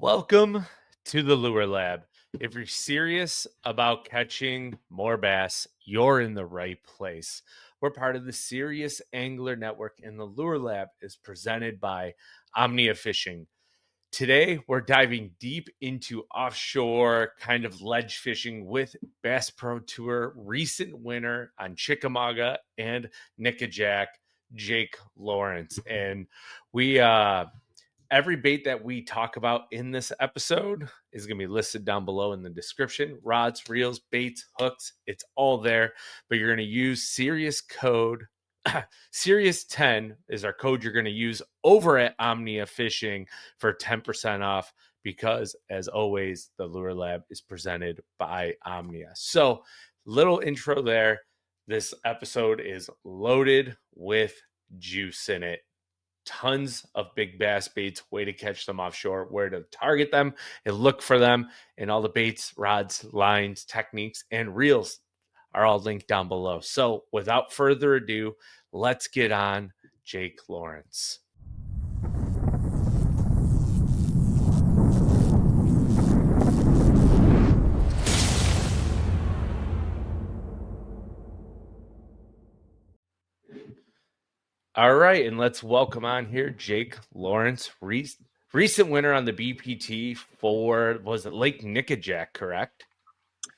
Welcome to the Lure Lab. If you're serious about catching more bass, you're in the right place. We're part of the Serious Angler Network, and the Lure Lab is presented by Omnia Fishing. Today, we're diving deep into offshore kind of ledge fishing with Bass Pro Tour recent winner on Chickamauga and Nickajack, Jake Lawrence. And we every bait that we talk about in this episode is going to be listed down below in the description. Rods, reels, baits, hooks, it's all there. But you're going to use Serious code. Serious 10 is our code you're going to use over at Omnia Fishing for 10% off because, as always, the Lure Lab is presented by Omnia. So, little intro there. This episode is loaded with juice in it. Tons of big bass baits, way to catch them offshore, where to target them and look for them, and all the baits, rods, lines, techniques, and reels are all linked down below. So without further ado, let's get on Jake Lawrence. All right, and let's welcome on here Jake Lawrence, recent winner on the BPT for, was it Lake Nickajack, correct?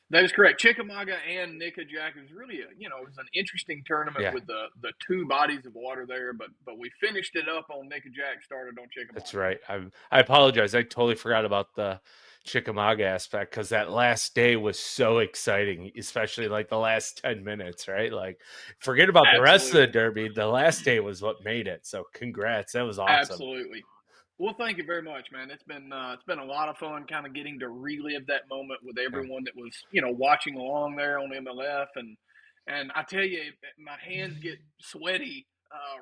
That is correct. Chickamauga and Nickajack is really it was an interesting tournament Yeah, with the two bodies of water there, but we finished it up on Nickajack, started on that's Chickamauga. right. I apologize. I totally forgot about the Chickamauga aspect because that last day was so exciting, especially like the last 10 minutes, right? Like, forget about the rest of the Absolutely. Derby. The last day was what made it. So, congrats. That was awesome. Absolutely. Well, thank you very much, man. It's been a lot of fun kind of getting to relive that moment with Yeah. everyone that was, watching along there on MLF and I tell you, my hands get sweaty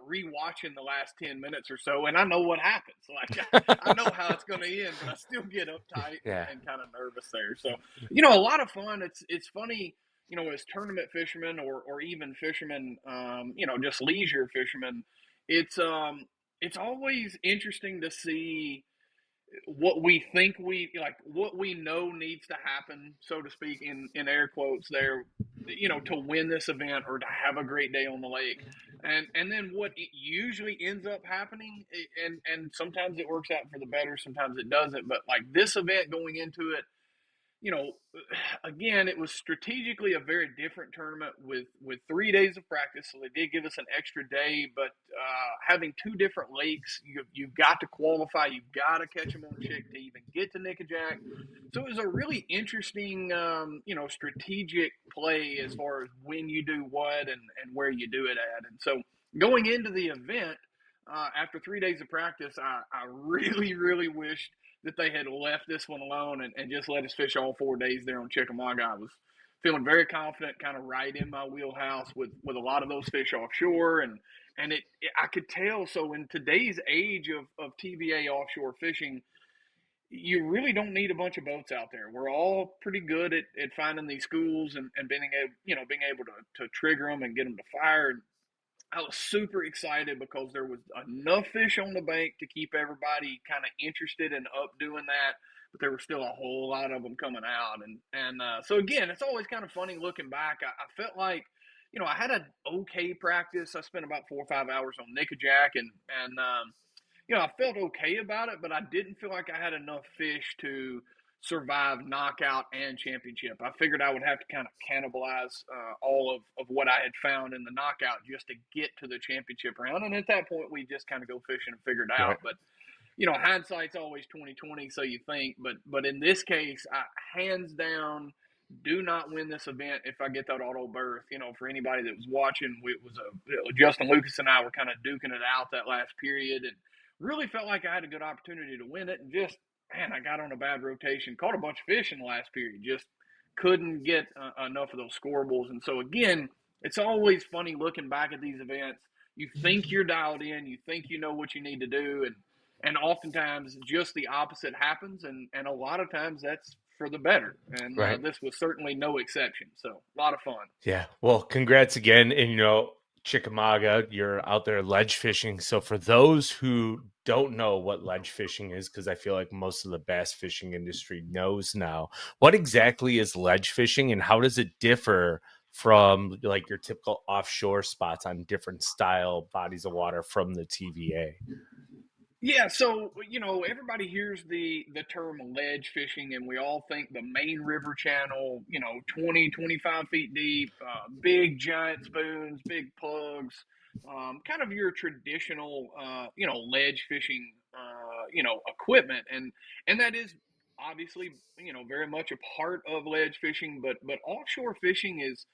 rewatching the last 10 minutes or so, and I know what happens. Like I know how it's going to end, but I still get uptight Yeah. and kind of nervous there. So, a lot of fun. It's funny, as tournament fishermen or even fishermen, just leisure fishermen. It's um it's always interesting to see what we think what we know needs to happen, so to speak, in air quotes there, to win this event or to have a great day on the lake. And then what it usually ends up happening, and sometimes it works out for the better, sometimes it doesn't, but like this event going into it, you know, again, it was strategically a very different tournament with 3 days of practice. So they did give us an extra day, but having two different lakes, you've got to qualify. You've got to catch them on Chick to even get to Nickajack. So it was a really interesting, strategic play as far as when you do what and where you do it at. And so going into the event, after 3 days of practice, I really, really wished that they had left this one alone and just let us fish all 4 days there on Chickamauga. I was feeling very confident, kind of right in my wheelhouse with a lot of those fish offshore, and I could tell. So in today's age of TVA offshore fishing, you really don't need a bunch of boats out there. We're all pretty good at finding these schools and being able to trigger them and get them to fire. I was super excited because there was enough fish on the bank to keep everybody kind of interested and up doing that, but there were still a whole lot of them coming out. And so again, it's always kind of funny looking back. I felt like, I had an okay practice. I spent about 4 or 5 hours on Nickajack, and I felt okay about it, but I didn't feel like I had enough fish to survive knockout and championship. I figured I would have to kind of cannibalize all of what I had found in the knockout just to get to the championship round. And at that point, we just kind of go fishing and figure it Right. out. But hindsight's always 2020, so you think. But in this case, I hands down do not win this event if I get that auto berth. For anybody that was watching, Justin Lucas and I were kind of duking it out that last period, and really felt like I had a good opportunity to win it. And just, man, I got on a bad rotation, caught a bunch of fish in the last period, just couldn't get enough of those scorables. And so again, it's always funny looking back at these events. You think you're dialed in, you think you know what you need to do, and oftentimes just the opposite happens, and a lot of times that's for the better. And Right. this was certainly no exception. So a lot of fun. Yeah. Well, congrats again. And, Chickamauga, you're out there ledge fishing. So for those who don't know what ledge fishing is, because I feel like most of the bass fishing industry knows now, what exactly is ledge fishing and how does it differ from like your typical offshore spots on different style bodies of water from the TVA? Yeah, so everybody hears the term ledge fishing, and we all think the main river channel, 20, 25 feet deep, big giant spoons, big plugs, kind of your traditional, ledge fishing, equipment, and that is obviously, very much a part of ledge fishing, but offshore fishing is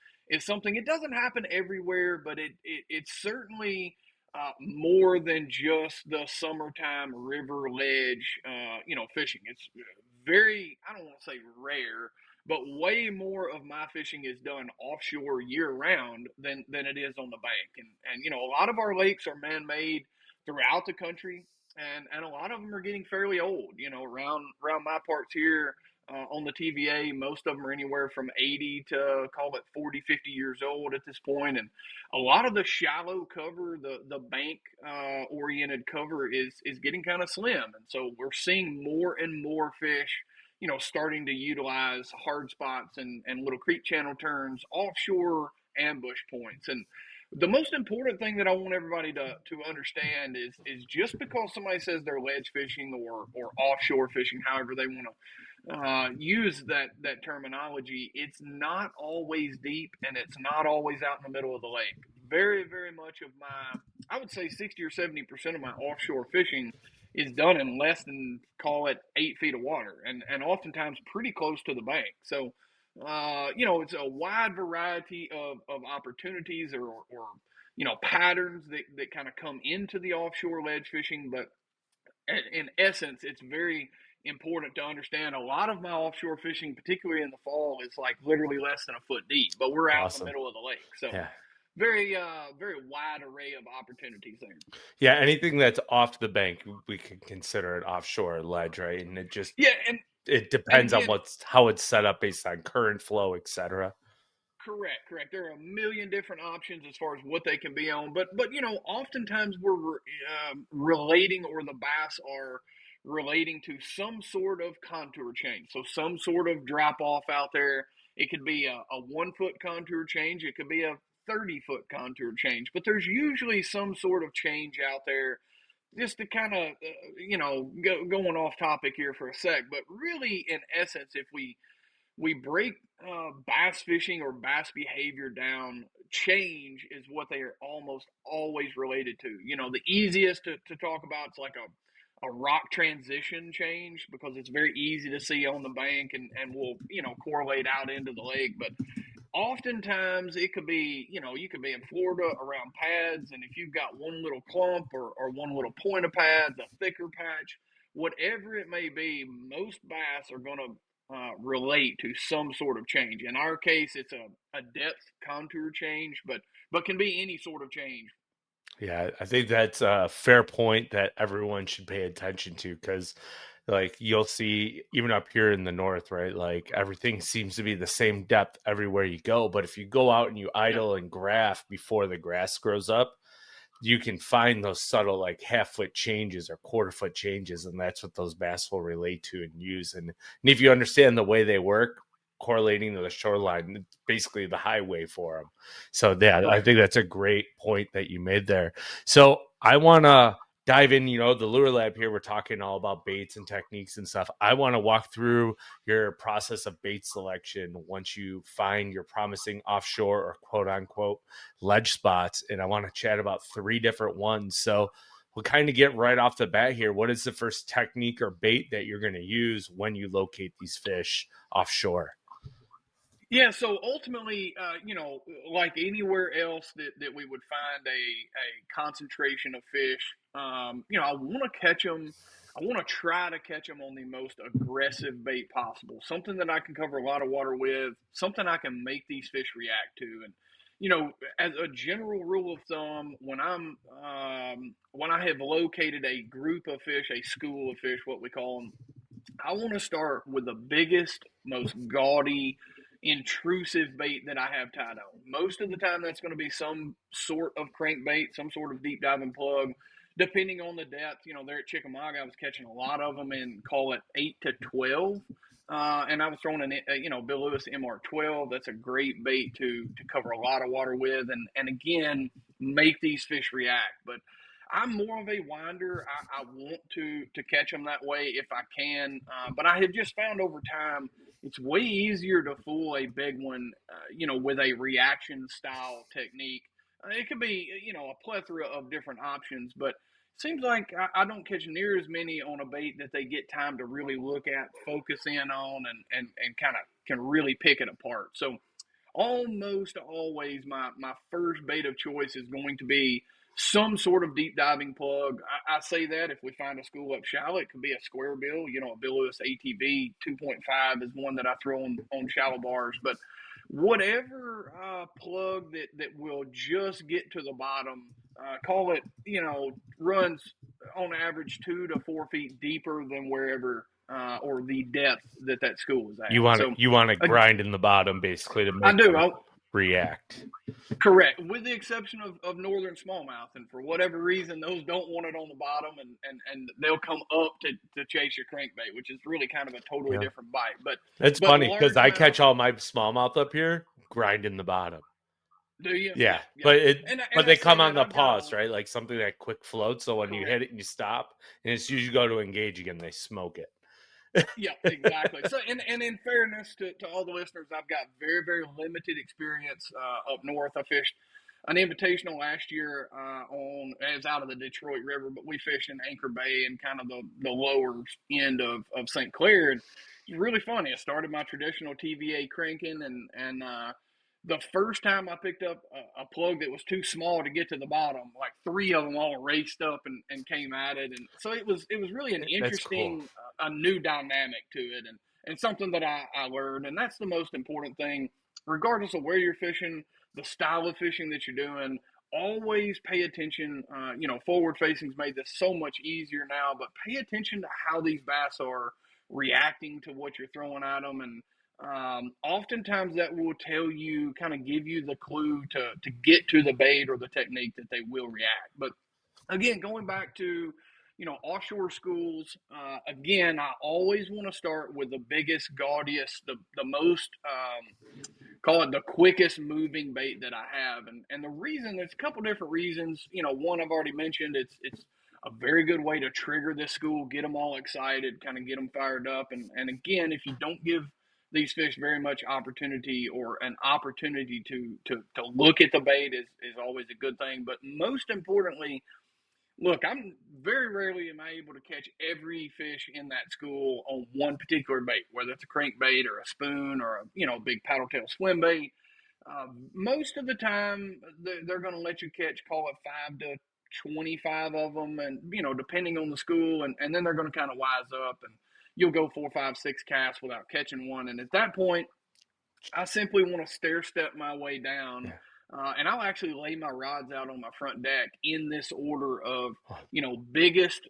something. It doesn't happen everywhere, but it's certainly more than just the summertime river ledge, fishing. It's very, I don't want to say rare, but way more of my fishing is done offshore year round than it is on the bank. And a lot of our lakes are man made throughout the country, and a lot of them are getting fairly old. Around my parts here, on the TVA, most of them are anywhere from 80 to call it 40, 50 years old at this point. And a lot of the shallow cover, the bank oriented cover is getting kind of slim, and so we're seeing more and more fish, starting to utilize hard spots and little creek channel turns, offshore ambush points. And the most important thing that I want everybody to understand is just because somebody says they're ledge fishing or offshore fishing, however they want to use that terminology, it's not always deep and it's not always out in the middle of the lake. Very, very much of my, I would say 60 or 70% of my offshore fishing is done in less than, call it, 8 feet of water, and oftentimes pretty close to the bank. So, it's a wide variety of opportunities or patterns that kind of come into the offshore ledge fishing, but in essence, it's very important to understand a lot of my offshore fishing, particularly in the fall, is like literally less than a foot deep, but we're out in the Awesome. middle of the lake. So Yeah. very, very wide array of opportunities there. Yeah, anything that's off the bank, we can consider it offshore ledge, right? And it just Yeah. it And depends on again, what's how it's set up based on current flow, etc. correct, correct. There are a million different options as far as what they can be on, but oftentimes we're relating, or the bass are relating to some sort of contour change. So some sort of drop off out there. It could be a 1 foot contour change. It could be a 30-foot contour change. But there's usually some sort of change out there. Just to kind of going off topic here for a sec, but really in essence, if we break bass fishing or bass behavior down, change is what they are almost always related to. The easiest to talk about is like a rock transition change, because it's very easy to see on the bank and will correlate out into the lake. But oftentimes it could be, you could be in Florida around pads, and if you've got one little clump or one little point of pads, a thicker patch, whatever it may be, most bass are going to relate to some sort of change. In our case, it's a depth contour change, but can be any sort of change. Yeah, I think that's a fair point that everyone should pay attention to because, like, you'll see even up here in the north, right? Like, everything seems to be the same depth everywhere you go. But if you go out and you Yeah, idle and graph before the grass grows up, you can find those subtle like half foot changes or quarter foot changes, and that's what those bass will relate to and use. And if you understand the way they work, correlating to the shoreline, it's basically the highway for them. So yeah, I correct. think that's a great point that you made there. So I want to dive in, the lure lab here. We're talking all about baits and techniques and stuff. I want to walk through your process of bait selection once you find your promising offshore or quote unquote ledge spots. And I want to chat about three different ones. So we'll kind of get right off the bat here. What is the first technique or bait that you're going to use when you locate these fish offshore? Yeah, so ultimately, like anywhere else that we would find a concentration of fish, I want to catch them. I want to try to catch them on the most aggressive bait possible. Something that I can cover a lot of water with, something I can make these fish react to. And, as a general rule of thumb, when I have located a group of fish, a school of fish, what we call them, I want to start with the biggest, most gaudy, intrusive bait that I have tied on. Most of the time, that's going to be some sort of crankbait, some sort of deep diving plug, depending on the depth. There at Chickamauga, I was catching a lot of them in, call it 8 to 12. And I was throwing Bill Lewis MR12. That's a great bait to cover a lot of water with, and again, make these fish react. But I'm more of a winder. I want to catch them that way if I can. But I have just found over time it's way easier to fool a big one, with a reaction style technique. It could be, a plethora of different options, but it seems like I don't catch near as many on a bait that they get time to really look at, focus in on, and kind of can really pick it apart. So almost always my first bait of choice is going to be some sort of deep diving plug. I say that if we find a school up shallow, it could be a square bill. A Bill Lewis ATB 2.5 is one that I throw on shallow bars. But whatever plug that will just get to the bottom, call it, runs on average 2 to 4 feet deeper than wherever or the depth that school is at. You want to grind in the bottom basically to make them react. Correct, with the exception of northern smallmouth, and for whatever reason, those don't want it on the bottom, and they'll come up to chase your crankbait, which is really kind of a totally different bite. But it's funny because I catch all my smallmouth up here, grind in the bottom. Do you? Yeah. But they come on the pause, right? Like something that quick floats. So when you hit it and you stop, and as soon as you go to engage again, they smoke it. Yeah, exactly. So, and in fairness to all the listeners, I've got very, very limited experience up north. I fished an invitational last year as out of the Detroit River, but we fished in Anchor Bay and kind of the lower end of St. Clair. And it's really funny. I started my traditional TVA cranking, and the first time I picked up a plug that was too small to get to the bottom, like 3 of them all raced up and came at it, and so it was really an interesting, a new dynamic to it, and something that I learned, and that's the most important thing, regardless of where you're fishing, the style of fishing that you're doing. Always pay attention. Forward facing's made this so much easier now, but pay attention to how these bass are reacting to what you're throwing at them, and oftentimes that will tell you, kind of give you the clue to get to the bait or the technique that they will react. But again, going back to, offshore schools, again, I always want to start with the biggest, gaudiest, the most, call it the quickest moving bait that I have. And the reason, there's a couple different reasons. One I've already mentioned, it's a very good way to trigger this school, get them all excited, kind of get them fired up. And again, if you don't give these fish very much opportunity, or an opportunity to look at the bait, is always a good thing. But most importantly, look, I'm very rarely am I able to catch every fish in that school on one particular bait, whether it's a crankbait or a spoon or a big paddle tail swim bait. Most of the time, they're going to let you catch, call it 5 to 25 of them, and depending on the school, and then they're going to kind of wise up, and you'll go 4, 5, 6 casts without catching one, and at that point, I simply want to stair step my way down. Yeah. And I'll actually lay my rods out on my front deck in this order of, biggest,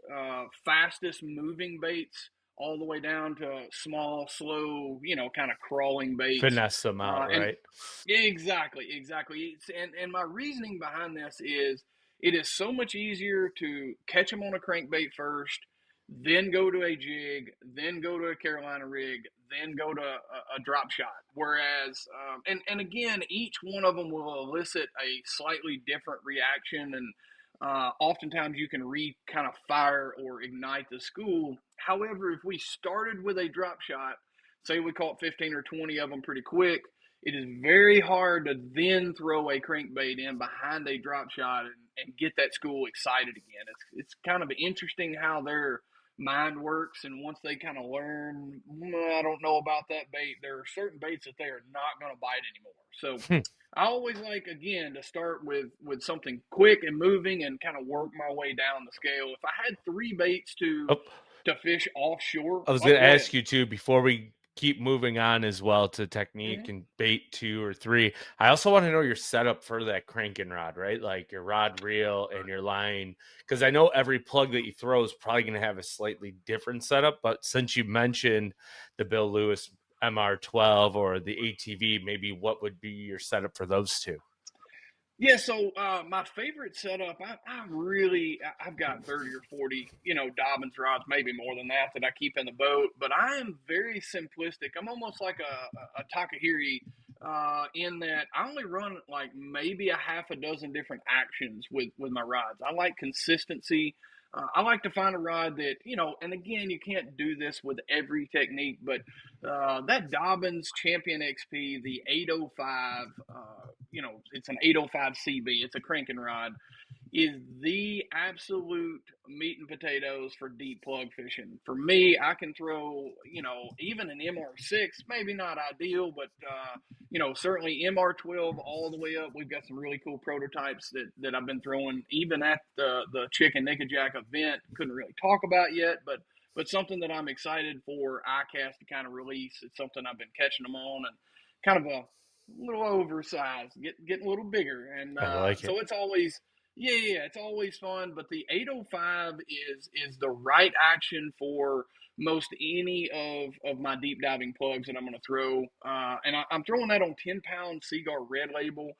fastest moving baits, all the way down to small, slow, kind of crawling baits. Finesse them out, right? Exactly. And my reasoning behind this is, it is so much easier to catch them on a crankbait first, then go to a jig, then go to a Carolina rig, then go to a drop shot. Whereas, and again, each one of them will elicit a slightly different reaction, and oftentimes you can kind of fire or ignite the school. However, if we started with a drop shot, say we caught 15 or 20 of them pretty quick, it is very hard to then throw a crankbait in behind a drop shot and get that school excited again. It's kind of interesting how their mind works, and once they kind of learn, I don't know about that bait, there are certain baits that they are not going to bite anymore. So I always like, again, to start with something quick and moving, and kind of work my way down the scale. If I had 3 baits to fish offshore, I was going to ask you too, before we keep moving on as well to technique and bait 2 or 3, I also want to know your setup for that cranking rod, right? Like your rod reel and your line, because I know every plug that you throw is probably going to have a slightly different setup. But since you mentioned the Bill Lewis MR12 or the ATV, maybe what would be your setup for those two? Yeah, so my favorite setup, I've got 30 or 40, Dobbins rods, maybe more than that, that I keep in the boat. But I am very simplistic. I'm almost like a Takahiri, in that I only run like maybe a half a dozen different actions with my rods. I like consistency. I like to find a rod that, and again, you can't do this with every technique, but that Dobbins Champion XP, the 805, it's an 805 CB, it's a cranking rod, is the absolute meat and potatoes for deep plug fishing. For me, I can throw, even an MR6, maybe not ideal, but, certainly MR12 all the way up. We've got some really cool prototypes that I've been throwing, even at the Chicken Nickajack event. Couldn't really talk about yet, but something that I'm excited for ICAST to kind of release. It's something I've been catching them on, and kind of a little oversized, getting a little bigger. And I like it. so it's always, yeah, it's always fun. But the 805 is the right action for most any of my deep diving plugs that I'm going to throw. And I'm throwing that on 10-pound Seaguar Red Label.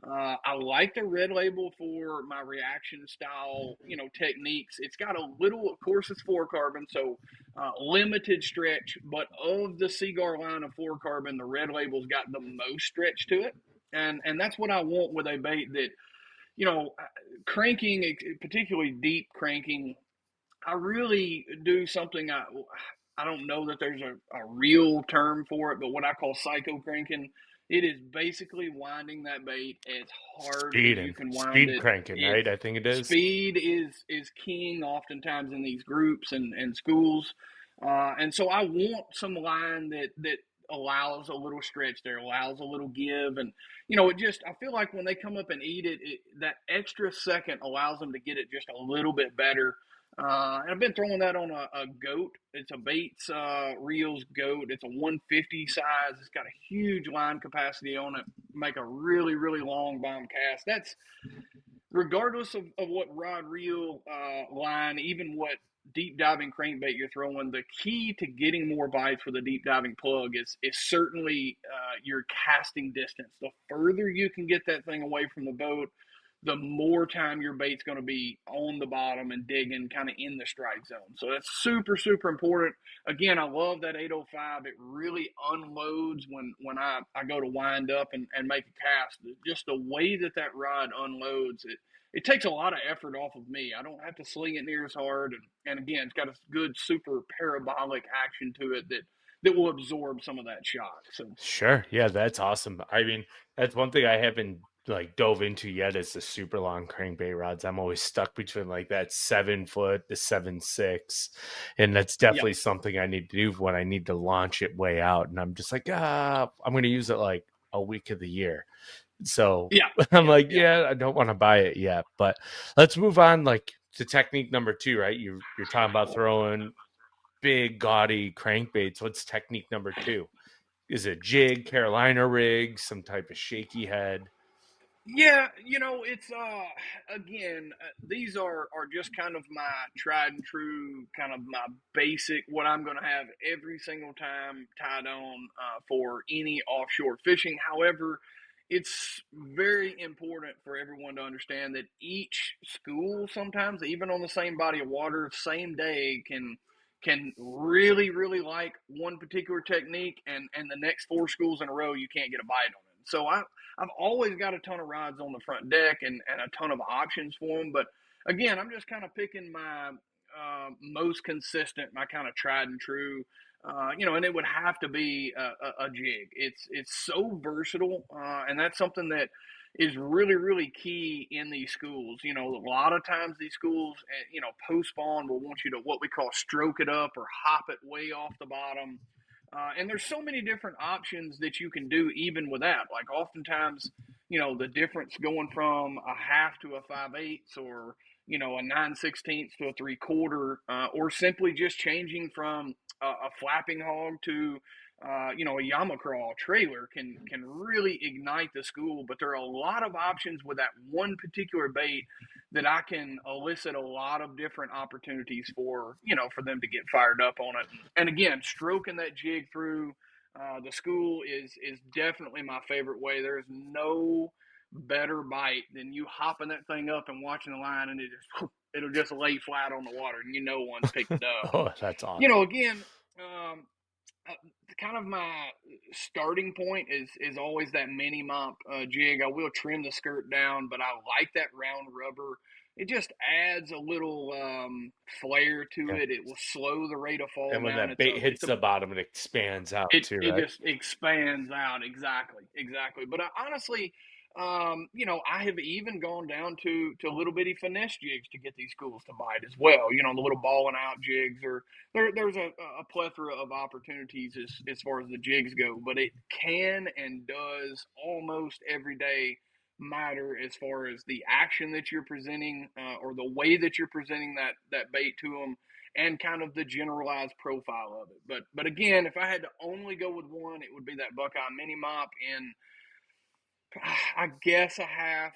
I like the Red Label for my reaction style, techniques. It's got a little, of course, it's fluorocarbon, so limited stretch. But of the Seaguar line of fluorocarbon, the Red Label's got the most stretch to it, and that's what I want with a bait that, cranking, particularly deep cranking. I really do something. I don't know that there's a real term for it, but what I call psycho cranking. It is basically winding that bait as hard as you can wind Speed it. cranking, It right? I think it is. Speed is king oftentimes in these groups and schools, and so I want some line that allows a little stretch there, allows a little give, and it just, I feel like when they come up and eat it, that extra second allows them to get it just a little bit better. And I've been throwing that on a goat. It's a Bates Reels goat. It's a 150 size. It's got a huge line capacity on it. Make a really, really long bomb cast. That's regardless of what rod reel line, even what deep diving crankbait you're throwing. The key to getting more bites with a deep diving plug is certainly your casting distance. The further you can get that thing away from the boat, the more time your bait's going to be on the bottom and digging kind of in the strike zone. So that's super, super important. Again, I love that 805. It really unloads when I go to wind up and make a cast. Just the way that rod unloads, it takes a lot of effort off of me. I don't have to sling it near as hard. And again, it's got a good super parabolic action to it that will absorb some of that shock. So Sure. Yeah, that's awesome. I mean, that's one thing I haven't like dove into yet is the super long crankbait rods. I'm always stuck between like that 7 foot to 7.6. And that's yeah, definitely something I need to do when I need to launch it way out. And I'm just like, I'm gonna use it like a week of the year. So yeah, I'm yeah, like, yeah. yeah, I don't want to buy it yet. But let's move on like to technique number two, right? You're talking about throwing big gaudy crankbaits. What's technique number two? Is it jig, Carolina rig, some type of shaky head? Yeah, it's again, these are just kind of my tried and true, kind of my basic, what I'm going to have every single time tied on for any offshore fishing. However, it's very important for everyone to understand that each school, sometimes even on the same body of water, same day, can really, really like one particular technique, and the next four schools in a row you can't get a bite on it. So I've always got a ton of rods on the front deck and a ton of options for them. But again, I'm just kind of picking my most consistent, my kind of tried and true. And it would have to be a jig. It's so versatile, and that's something that is really, really key in these schools. A lot of times these schools, post spawn will want you to what we call stroke it up or hop it way off the bottom. And there's so many different options that you can do even with that. Like oftentimes, the difference going from a half to a 5/8, or a 9/16 to a 3/4, or simply just changing from a flapping hog to a Yamacraw trailer can really ignite the school. But there are a lot of options with that one particular bait that I can elicit a lot of different opportunities for them to get fired up on it. And again, stroking that jig through, The school is definitely my favorite way. There's no better bite than you hopping that thing up and watching the line, and it'll just lay flat on the water, and one's picked it up. And Oh, that's awesome. again, um, uh, kind of my starting point is always that mini mop jig. I will trim the skirt down, but I like that round rubber. It just adds a little flair to Yeah. it. It will slow the rate of fall And when down. that It's a bait it's hits a the bottom, it expands out it too, it right? just expands out. Exactly. But I honestly, I have even gone down to little bitty finesse jigs to get these schools to bite as well. The little balling out jigs, or there's a plethora of opportunities as far as the jigs go. But it can and does almost every day matter as far as the action that you're presenting, or the way that you're presenting that bait to them, and kind of the generalized profile of it. But again, if I had to only go with one, it would be that Buckeye Mini Mop. And I guess a half.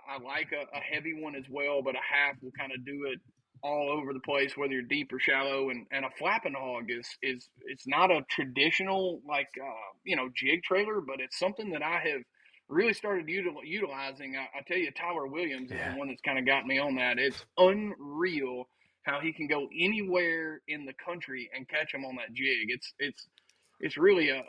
I like a heavy one as well, but a half will kind of do it all over the place, whether you're deep or shallow. And a flapping hog is it's not a traditional like jig trailer, but it's something that I have really started utilizing. I tell you, Tyler Williams is the Yeah. one that's kind of got me on that. It's unreal how he can go anywhere in the country and catch them on that jig. It's really a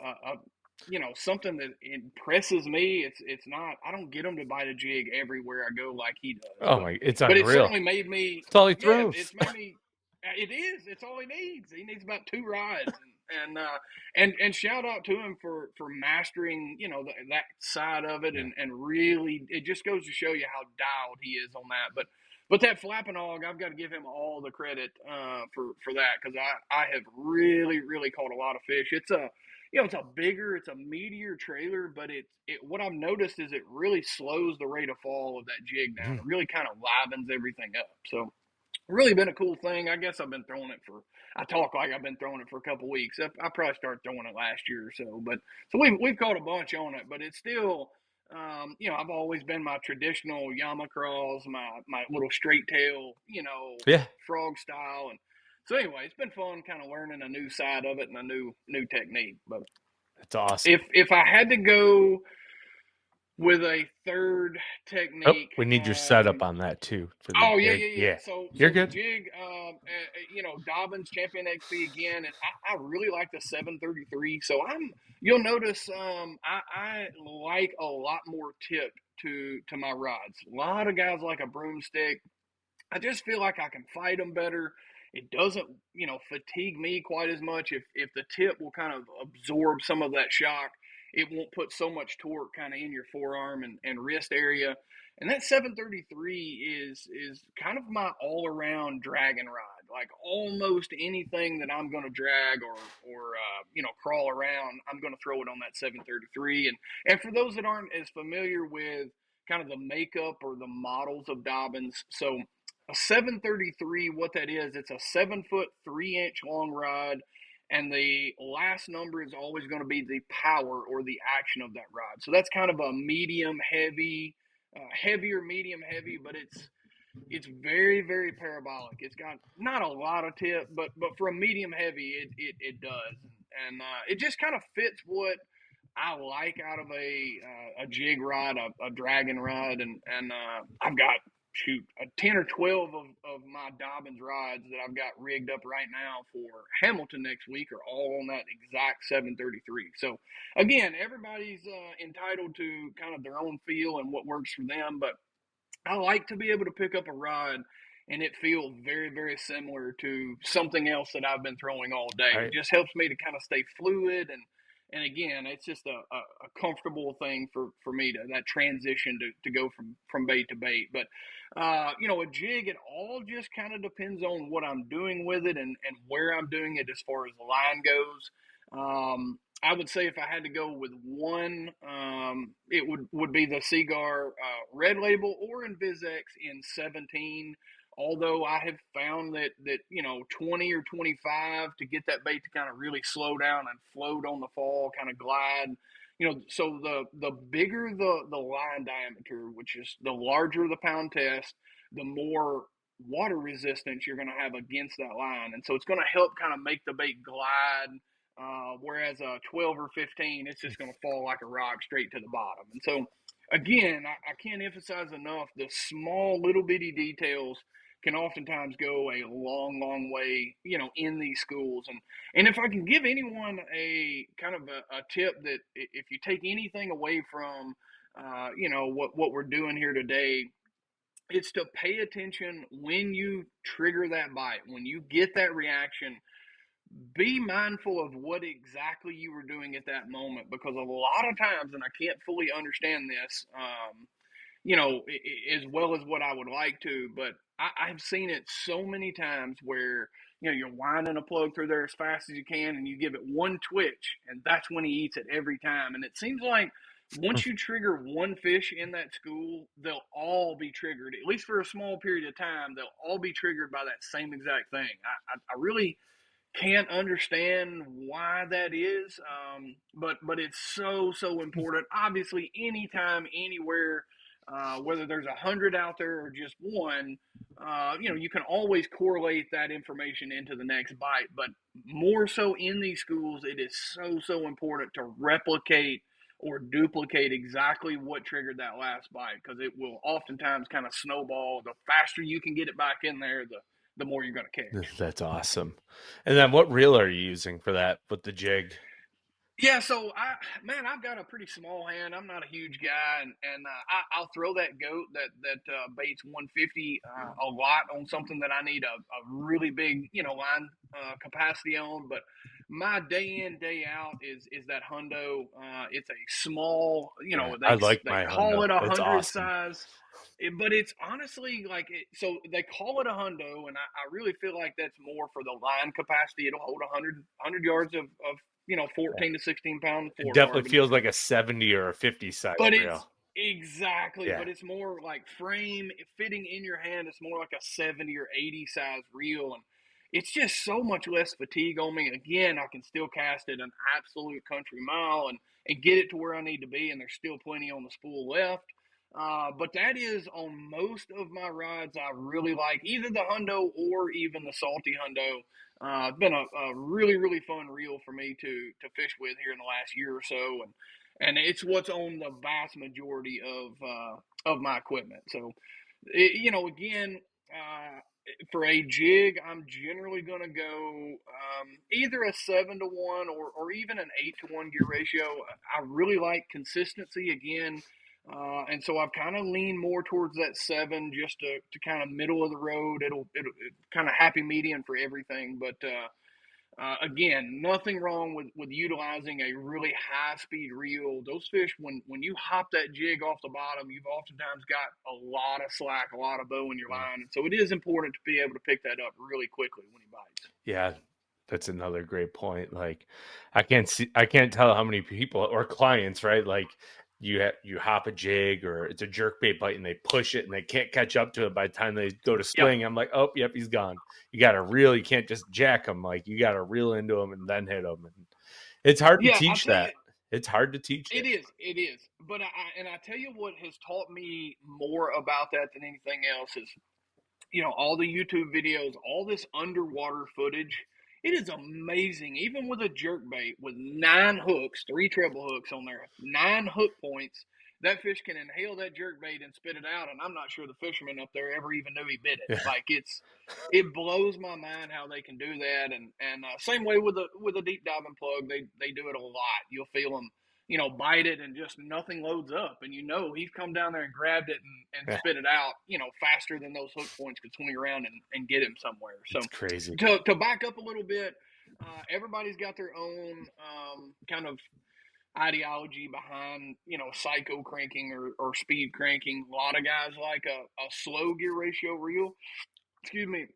something that impresses me. It's not. I don't get him to bite a jig everywhere I go like he does, Oh but my, it's but it unreal. certainly made me. That's all he Yeah, throws. it's made me. It is. It's all he needs. He needs about two rides, and shout out to him for mastering that side of it, Yeah. and really it just goes to show you how dialed he is on that. But that flapping hog, I've got to give him all the credit for that, because I have really caught a lot of fish. It's a bigger, it's a meatier trailer, but what I've noticed is it really slows the rate of fall of that jig down. Mhm. It really kind of livens everything up. So really been a cool thing. I guess I've been throwing it for. I talk like I've been throwing it for a couple weeks. I probably started throwing it last year or so, but so we've caught a bunch on it. But it's still, I've always been my traditional Yama crawls, my little straight tail, Yeah. frog style, and so anyway, it's been fun, kind of learning a new side of it and a new technique. But That's awesome. if I had to go with a third Oh, technique, we need your setup on that too for the oh yeah, jig. yeah, yeah. Yeah. You're So the good. jig, Dobbins Champion XP again, and I really like the 733. So you'll notice, I like a lot more tip to my rods. A lot of guys like a broomstick. I just feel like I can fight them better. It doesn't, fatigue me quite as much if the tip will kind of absorb some of that shock. It won't put so much torque kind of in your forearm and wrist area. And that 733 is kind of my all around dragon ride. Like almost anything that I'm going to drag or crawl around, I'm going to throw it on that 733. And for those that aren't as familiar with kind of the makeup or the models of Dobbins, so a 733, what that is, it's a 7 foot 3 inch long rod, and the last number is always going to be the power or the action of that rod. So that's kind of a medium heavy, heavier medium heavy, but it's very parabolic. It's got not a lot of tip, but for a medium heavy, it does, and it just kind of fits what I like out of a jig rod, a dragon rod, and I've got shoot 10 or 12 of my Dobbins rods that I've got rigged up right now for Hamilton next week are all on that exact 733. So again, everybody's entitled to kind of their own feel and what works for them, but I like to be able to pick up a rod and it feel very similar to something else that I've been throwing all day. It Right. just helps me to kind of stay fluid, and again, it's just a comfortable thing for me to that transition to go from bait to bait. But a jig, it all just kind of depends on what I'm doing with it and where I'm doing it as far as the line goes. I would say if I had to go with one, it would be the Seagar Red Label or InvizX in 17. Although I have found that 20 or 25 to get that bait to kind of really slow down and float on the fall, kind of glide. So the bigger the line diameter, which is the larger the pound test, the more water resistance you're going to have against that line, and so it's going to help kind of make the bait glide whereas a 12 or 15, it's just going to fall like a rock straight to the bottom. And so, again, I can't emphasize enough the small little bitty details can oftentimes go a long, long way, in these schools. And if I can give anyone a kind of a tip that if you take anything away from, what we're doing here today, it's to pay attention when you trigger that bite, when you get that reaction. Be mindful of what exactly you were doing at that moment, because a lot of times, and I can't fully understand this, as well as what I would like to, but I've seen it so many times where, you're winding a plug through there as fast as you can and you give it one twitch, and that's when he eats it every time. And it seems like once you trigger one fish in that school, they'll all be triggered, at least for a small period of time. They'll all be triggered by that same exact thing. I really can't understand why that is, but it's so important. Obviously, anytime, anywhere, whether there's 100 out there or just one, you can always correlate that information into the next bite. But more so in these schools, it is so important to replicate or duplicate exactly what triggered that last bite, because it will oftentimes kind of snowball. The faster you can get it back in there, the more you're going to catch. That's awesome. And then what reel are you using for that with the jig? Yeah, so I've got a pretty small hand. I'm not a huge guy, and I'll throw that goat that baits 150 a lot on something that I need a really big line capacity on. But my day in day out is that hundo. It's a small, Yeah, I they like they my call hundo. it a It's hundred awesome. size. But it's honestly like so they call it a hundo, and I really feel like that's more for the line capacity. It'll hold 100 yards of 14 to 16 pound It definitely fluorocarbon. feels like a 70 or a 50 size But reel. it's exactly, Yeah. but it's more like frame fitting in your hand. It's more like a 70 or 80 size reel. And it's just so much less fatigue on me. Again, I can still cast it an absolute country mile and get it to where I need to be. And there's still plenty on the spool left. But that is on most of my rides. I really like either the hundo or even the salty hundo. It's been a really, really fun reel for me to fish with here in the last year or so, and it's what's on the vast majority of my equipment. So, again, uh, for a jig, I'm generally going to go either a 7-to-1 or even an 8-to-1 gear ratio. I really like consistency again. And so I've kind of leaned more towards that 7, just to kind of middle of the road. It'll kind of happy medium for everything. But again, nothing wrong with utilizing a really high speed reel. Those fish, when you hop that jig off the bottom, you've oftentimes got a lot of slack, a lot of bow in your Mm. line. And so it is important to be able to pick that up really quickly when he bites. Yeah, that's another great point. Like, I can't tell how many people or clients, right? Like, you hop a jig or it's a jerk bait bite and they push it and they can't catch up to it by the time they go to Yep. swing. I'm like, oh, yep, he's gone. You got to reel. You can't just jack him. Like, you got to reel into him and then hit him. And it's hard to Yeah, I teach tell you, that. It's hard to teach it it. is. It is. But I tell you what has taught me more about that than anything else is all the YouTube videos, all this underwater footage. It is amazing, even with a jerk bait with 9 hooks, 3 treble hooks on there, 9 hook points. That fish can inhale that jerk bait and spit it out, and I'm not sure the fisherman up there ever even knew he bit it. Yeah, Like it blows my mind how they can do that, and same way with a deep diving plug, they do it a lot. You'll feel them bite it and just nothing loads up. And he's come down there and grabbed it and yeah, spit it out, faster than those hook points could swing around and get him somewhere. So it's crazy. to back up a little bit, everybody's got their own kind of ideology behind, psycho cranking or speed cranking. A lot of guys like a slow gear ratio reel. Excuse me,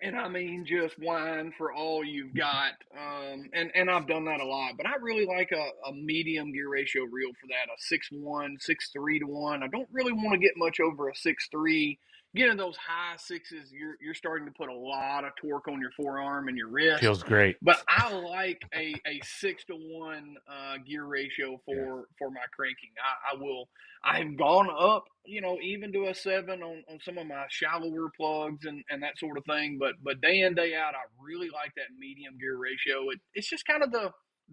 and I mean just whine for all you've got. And I've done that a lot, but I really like a medium gear ratio reel for that. A 6-1, 6-3 to 1. I don't really want to get much over a 6-3. Getting those high sixes, you're starting to put a lot of torque on your forearm and your wrist. Feels great. But I like a 6-to-1 gear ratio Yeah. for my cranking. I will. I've gone up, even to a 7 on some of my shallower plugs and that sort of thing. But day in day out, I really like that medium gear ratio. It's just kind of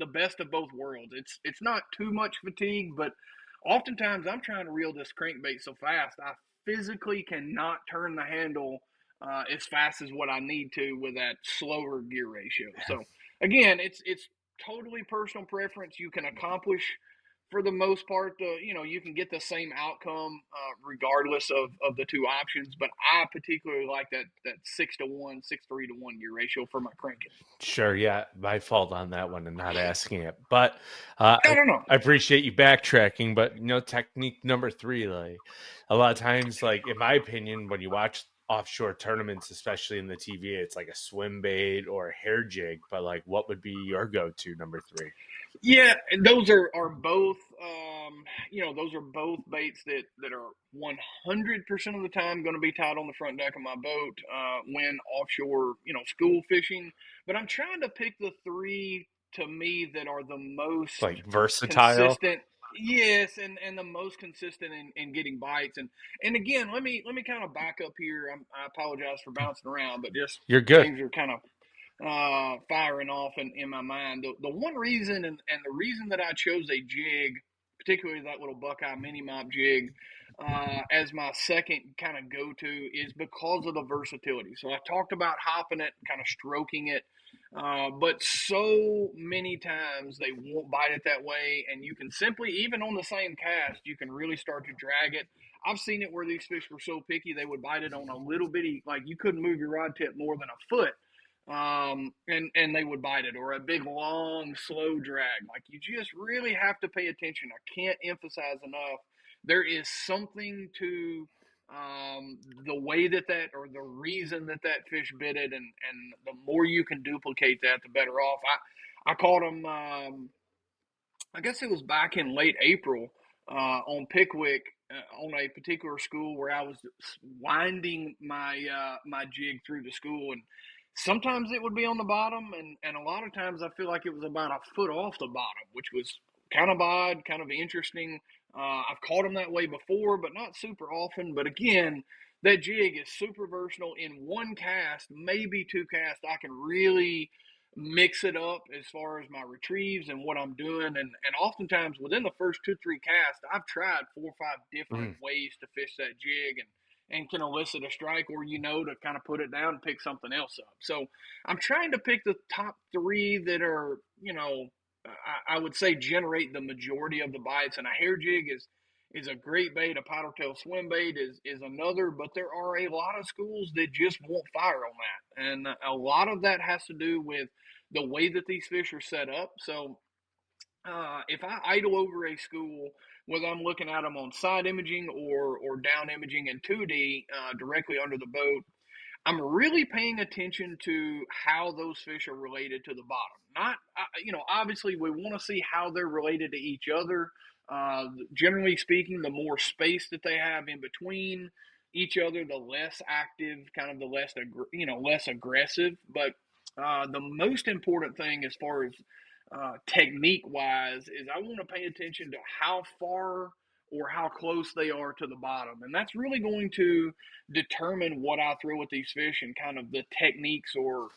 the best of both worlds. It's not too much fatigue, but oftentimes I'm trying to reel this crankbait so fast I physically cannot turn the handle as fast as what I need to with that slower gear ratio. So again, it's totally personal preference. You can accomplish for the most part, you can get the same outcome regardless of the two options. But I particularly like that 6 to 1, 6-3 to 1 gear ratio for my cranking. Sure, yeah, my fault on that one and not asking it. But I don't know. I appreciate you backtracking. But technique number three, like a lot of times, like in my opinion, when you watch offshore tournaments, especially in the TVA, it's like a swim bait or a hair jig. But like, what would be your go-to number three? Yeah, and those are both those are both baits that are 100% of the time going to be tied on the front deck of my boat when offshore, school fishing. But I'm trying to pick the three to me that are the most Like versatile, consistent. Yes, and the most consistent in getting bites. And again, let me kind of back up here. I apologize for bouncing around, but just you're good. things are kind of firing off in my mind. The one reason and the reason that I chose a jig, particularly that little Buckeye mini mop jig, as my second kind of go to is because of the versatility. So I talked about hopping it, kind of stroking it. But so many times they won't bite it that way, and you can simply, even on the same cast, you can really start to drag it. I've seen it where these fish were so picky they would bite it on a little bitty, like you couldn't move your rod tip more than a foot, and they would bite it, or a big long slow drag. Like you just really have to pay attention. I can't emphasize enough. There is something to the way or the reason that fish bit it, and the more you can duplicate that, the better off. I caught him. I guess it was back in late April on Pickwick on a particular school where I was winding my jig through the school, and sometimes it would be on the bottom, and a lot of times I feel like it was about a foot off the bottom, which was kind of odd, kind of interesting. I've caught them that way before, but not super often. But again, that jig is super versatile. In one cast, maybe two casts, I can really mix it up as far as my retrieves and what I'm doing. And oftentimes within the first 2, 3 casts, I've tried 4 or 5 different Mm. ways to fish that jig and can elicit a strike or, to kind of put it down and pick something else up. So I'm trying to pick the top three that are, I would say generate the majority of the bites. And a hair jig is a great bait. A paddle tail swim bait is another, but there are a lot of schools that just won't fire on that. And a lot of that has to do with the way that these fish are set up. So if I idle over a school, whether I'm looking at them on side imaging or down imaging in 2D directly under the boat, I'm really paying attention to how those fish are related to the bottom. Not, obviously we want to see how they're related to each other. Generally speaking, the more space that they have in between each other, the less active, kind of the less aggressive. But the most important thing as far as technique wise is I want to pay attention to how far or how close they are to the bottom. And that's really going to determine what I throw at these fish and kind of the techniques or,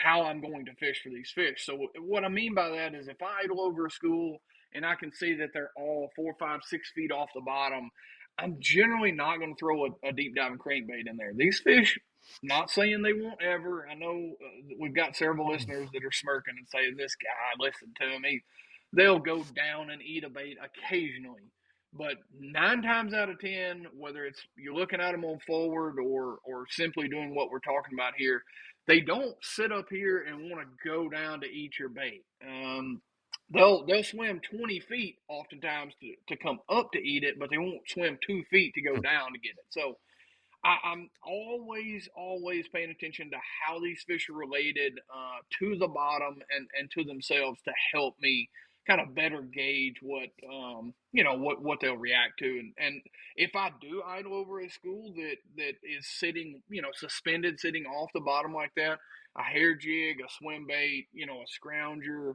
how I'm going to fish for these fish. So what I mean by that is if I idle over a school and I can see that they're all 4, 5, 6 feet off the bottom, I'm generally not going to throw a deep diving crankbait in there. These fish, not saying they won't ever. I know we've got several listeners that are smirking and saying, "This guy, listen to him. They'll go down and eat a bait occasionally." But 9 times out of 10, whether it's you're looking at them on forward or simply doing what we're talking about here, they don't sit up here and want to go down to eat your bait. They'll swim 20 feet oftentimes to come up to eat it, but they won't swim 2 feet to go down to get it. So I'm always paying attention to how these fish are related to the bottom and to themselves to help me kind of better gauge what they'll react to. And if I do idle over a school that is sitting, suspended, sitting off the bottom like that, a hair jig, a swim bait, a scrounger,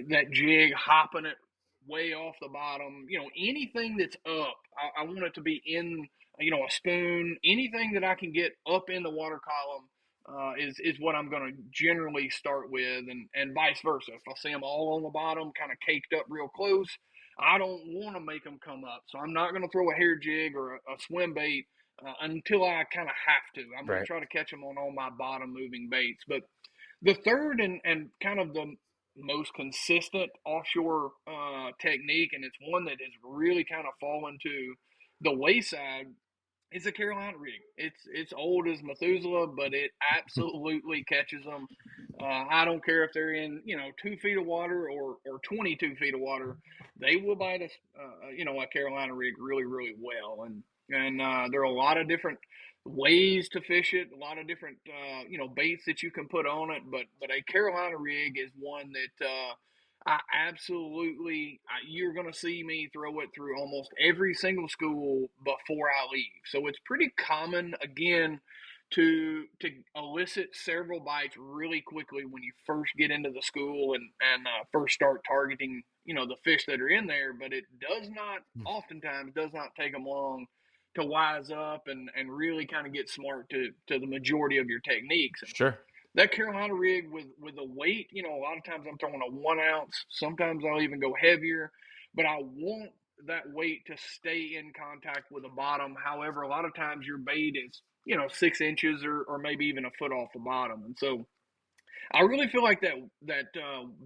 that jig hopping it way off the bottom, anything that's up, I want it to be in, a spoon, anything that I can get up in the water column is what I'm going to generally start with, and vice versa. If I see them all on the bottom, kind of caked up real close, I don't want to make them come up. So I'm not going to throw a hair jig or a swim bait until I kind of have to. I'm going to Right. try to catch them on all my bottom moving baits. But the third and kind of the most consistent offshore technique, and it's one that has really kind of fallen to the wayside, it's a Carolina rig. It's old as Methuselah, but it absolutely catches them. I don't care if they're in 2 feet of water or 22 feet of water, they will bite us. A Carolina rig really well, and there are a lot of different ways to fish it, a lot of different baits that you can put on it, but a Carolina rig is one that I absolutely, you're going to see me throw it through almost every single school before I leave. So it's pretty common, again, to elicit several bites really quickly when you first get into the school and first start targeting, the fish that are in there. But it does not, oftentimes, does not take them long to wise up and really kind of get smart to the majority of your techniques. And Sure. that Carolina rig with the weight, a lot of times I'm throwing a 1 ounce. Sometimes I'll even go heavier, but I want that weight to stay in contact with the bottom. However, a lot of times your bait is, 6 inches or maybe even a foot off the bottom. And so I really feel like that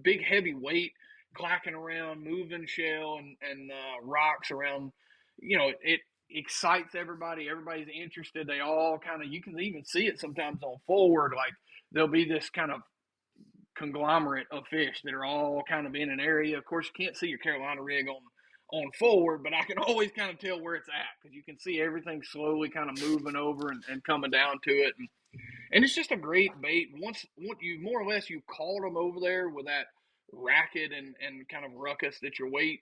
big heavy weight clacking around, moving shell and rocks around, it excites everybody. Everybody's interested. They all kind of, you can even see it sometimes on forward. Like there'll be this kind of conglomerate of fish that are all kind of in an area. Of course, you can't see your Carolina rig on forward, but I can always kind of tell where it's at because you can see everything slowly kind of moving over and coming down to it. And it's just a great bait. Once you more or less you caught them over there with that racket and kind of ruckus that your weight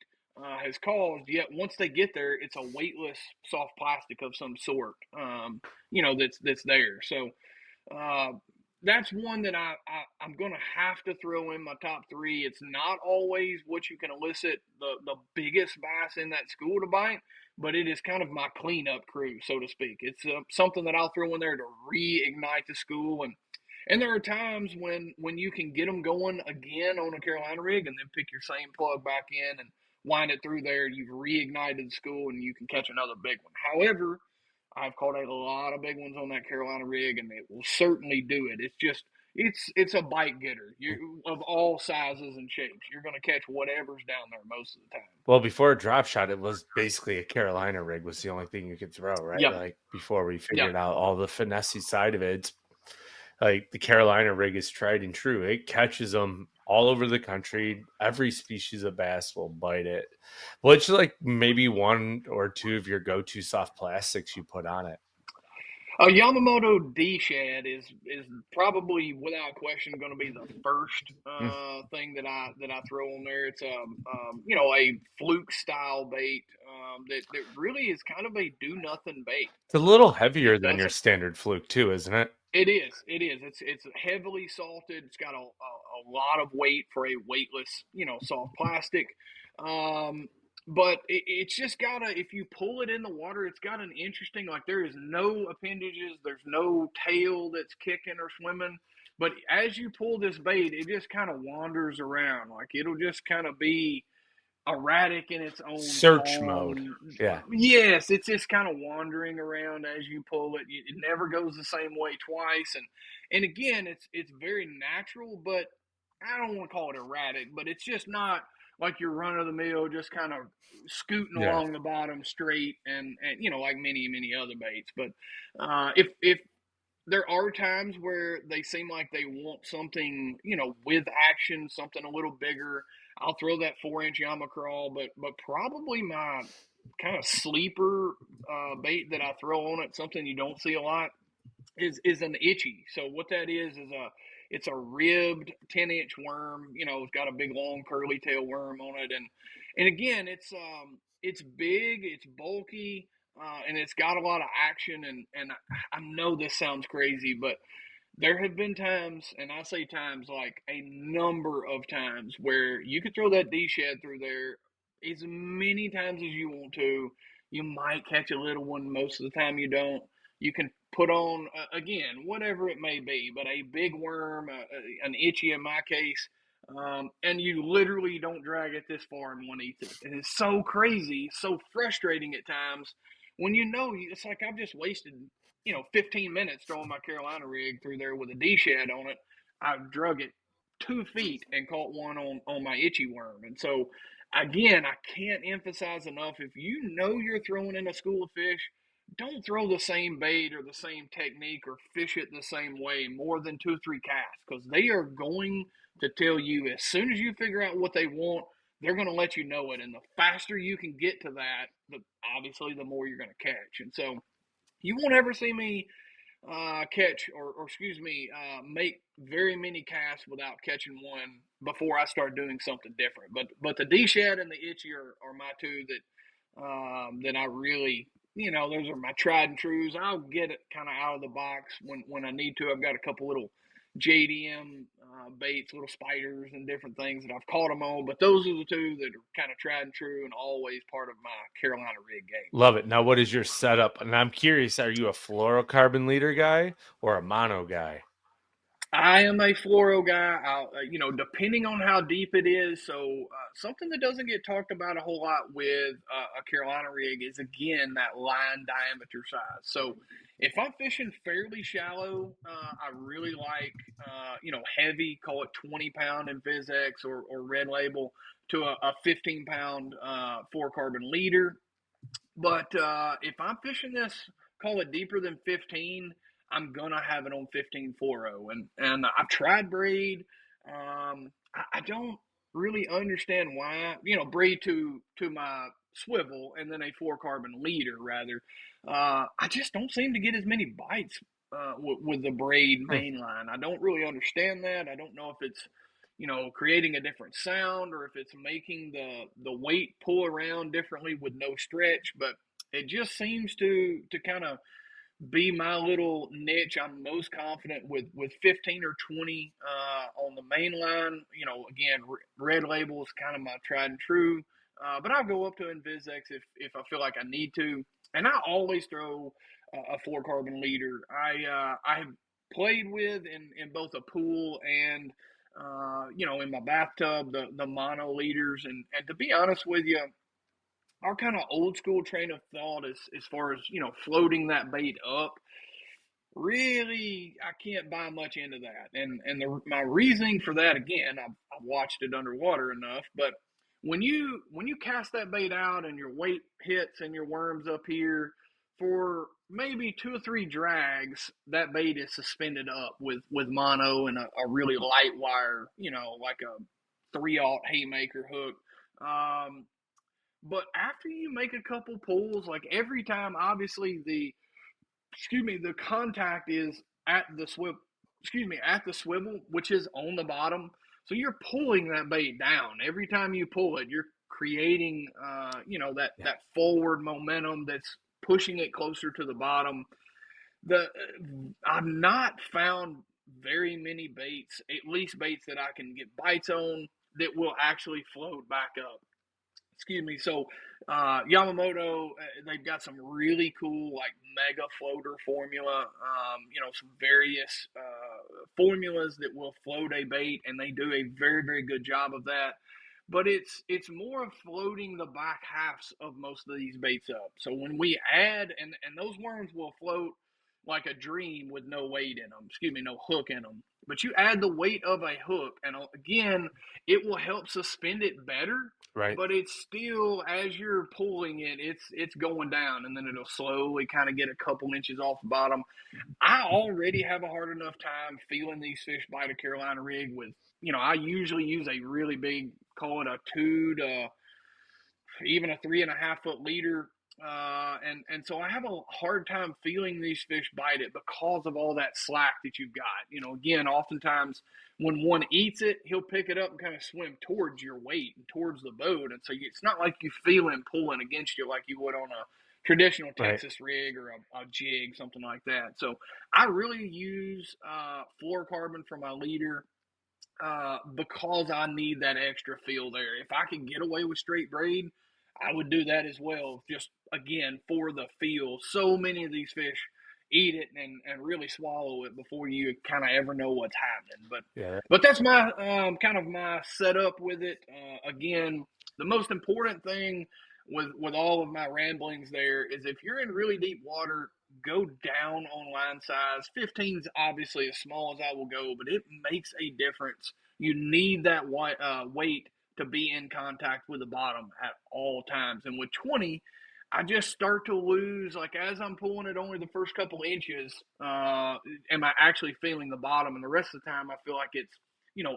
has caused. Yet once they get there, it's a weightless soft plastic of some sort. That's there. So uh, that's one that I'm going to have to throw in my top three. It's not always what you can elicit the biggest bass in that school to bite, but it is kind of my cleanup crew, so to speak. It's something that I'll throw in there to reignite the school. And there are times when you can get them going again on a Carolina rig and then pick your same plug back in and wind it through there. You've reignited the school and you can catch another big one. However, I've caught a lot of big ones on that Carolina rig, and it will certainly do it. It's just it's a bite getter. You of all sizes and shapes. You're going to catch whatever's down there most of the time. Well, before a drop shot, it was basically a Carolina rig was the only thing you could throw, right? Yep, Like before we yep. figured out all the finessey side of it, it's like the Carolina rig is tried and true. It catches them all over the country. Every species of bass will bite it. What's like maybe one or two of your go-to soft plastics you put on it? A Yamamoto D shad is probably without question going to be the first Mm. thing that I throw on there. It's a fluke style bait that really is kind of a do nothing bait. It's a little It heavier than your doesn't. standard fluke too, isn't it? It is. It is. It's heavily salted. It's got a lot of weight for a weightless, soft plastic. Um, but it's just got a. If you pull it in the water, it's got an interesting. Like there is no appendages. There's no tail that's kicking or swimming. But as you pull this bait, it just kind of wanders around. Like it'll just kind of be erratic in its own Search mode. song. Yeah. Yes, it's just kind of wandering around as you pull it. It never goes the same way twice, and again, it's very natural, but I don't want to call it erratic, but it's just not like your run of the mill, just kind of scooting Yeah. along the bottom straight, and like many other baits. But if there are times where they seem like they want something, with action, something a little bigger. I'll throw that 4 inch Yama crawl, but probably my kind of sleeper bait that I throw on it, something you don't see a lot, is an itchy. So what that is it's a ribbed 10-inch worm. It's got a big long curly tail worm on it, and again, it's big, it's bulky, and it's got a lot of action. And I know this sounds crazy, but there have been times, and I say times like a number of times, where you could throw that D shad through there as many times as you want to. You might catch a little one, most of the time you don't. You can put on, again, whatever it may be, but a big worm, an itchy in my case, and you literally don't drag it this far and one eats it. And it's so crazy, so frustrating at times when it's like I've just wasted, 15 minutes throwing my Carolina rig through there with a D shad on it. I've drug it 2 feet and caught one on my itchy worm. And so, again, I can't emphasize enough, if you know you're throwing in a school of fish, don't throw the same bait or the same technique or fish it the same way more than 2 or 3 casts, because they are going to tell you as soon as you figure out what they want, they're going to let you know it. And the faster you can get to that, obviously the more you're going to catch. And so you won't ever see me catch or excuse me, make very many casts without catching one before I start doing something different. But the D shad and the itchy are my two that I really, those are my tried and trues. I'll get it kind of out of the box when I need to. I've got a couple little JDM baits, little spiders and different things that I've caught them on, but those are the two that are kind of tried and true and always part of my Carolina rig game. Love it. Now, what is your setup? And I'm curious, are you a fluorocarbon leader guy or a mono guy? I am a fluoro guy. Depending on how deep it is. So something that doesn't get talked about a whole lot with a Carolina rig is, again, that line diameter size. So if I'm fishing fairly shallow, I really like heavy, call it 20-pound Invisex or Red Label, to a 15-pound fluorocarbon leader. But if I'm fishing this, call it deeper than 15, I'm gonna have it on 15 fluoro. And I've tried braid. I don't really understand why. Braid to my swivel and then a fluorocarbon leader rather. I just don't seem to get as many bites with the braid Hmm. mainline. I don't really understand that. I don't know if it's creating a different sound, or if it's making the weight pull around differently with no stretch. But it just seems to kind of be my little niche. I'm most confident with 15 or 20 on the main line. Again, Red Label is kind of my tried and true. But I'll go up to Invisex if I feel like I need to. And I always throw a fluorocarbon leader. I have played with in both a pool and in my bathtub, the mono leaders. And to be honest with you, our kind of old school train of thought as far as floating that bait up, really, I can't buy much into that. My reasoning for that, again, I've watched it underwater enough, but when you cast that bait out and your weight hits and your worms up here, for maybe 2 or 3 drags, that bait is suspended up with mono and a really light wire, like a 3/0 haymaker hook. But after you make a couple pulls, like every time, obviously the contact is at the swivel, which is on the bottom. So you're pulling that bait down. Every time you pull it, you're creating, Yeah. that forward momentum that's pushing it closer to the bottom. The I've not found very many baits, at least baits that I can get bites on, that will actually float back up. Excuse me. So Yamamoto, they've got some really cool like mega floater formula. Some various formulas that will float a bait, and they do a very very good job of that. But it's more of floating the back halves of most of these baits up. So when we add, and those worms will float like a dream with no weight in them. Excuse me, no hook in them. But you add the weight of a hook, and again, it will help suspend it better, Right. but it's still, as you're pulling it, it's going down, and then it'll slowly kind of get a couple inches off the bottom. I already have a hard enough time feeling these fish bite a Carolina rig with, I usually use a really big, call it a 2 to even a 3.5 foot leader. And so I have a hard time feeling these fish bite it because of all that slack that you've got. Again, oftentimes when one eats it, he'll pick it up and kind of swim towards your weight and towards the boat. And so it's not like you feel him pulling against you like you would on a traditional Right. Texas rig or a jig, something like that. So I really use fluorocarbon for my leader because I need that extra feel there. If I can get away with straight braid, I would do that as well. Just again for the feel. So many of these fish, eat it and really swallow it before you kind of ever know what's happening. Yeah. But that's my kind of my setup with it. Again, the most important thing with all of my ramblings there is if you're in really deep water, go down on line size. 15 is obviously as small as I will go, but it makes a difference. You need that weight to be in contact with the bottom at all times. And with 20, I just start to lose, like as I'm pulling it only the first couple inches, am I actually feeling the bottom? And the rest of the time, I feel like it's,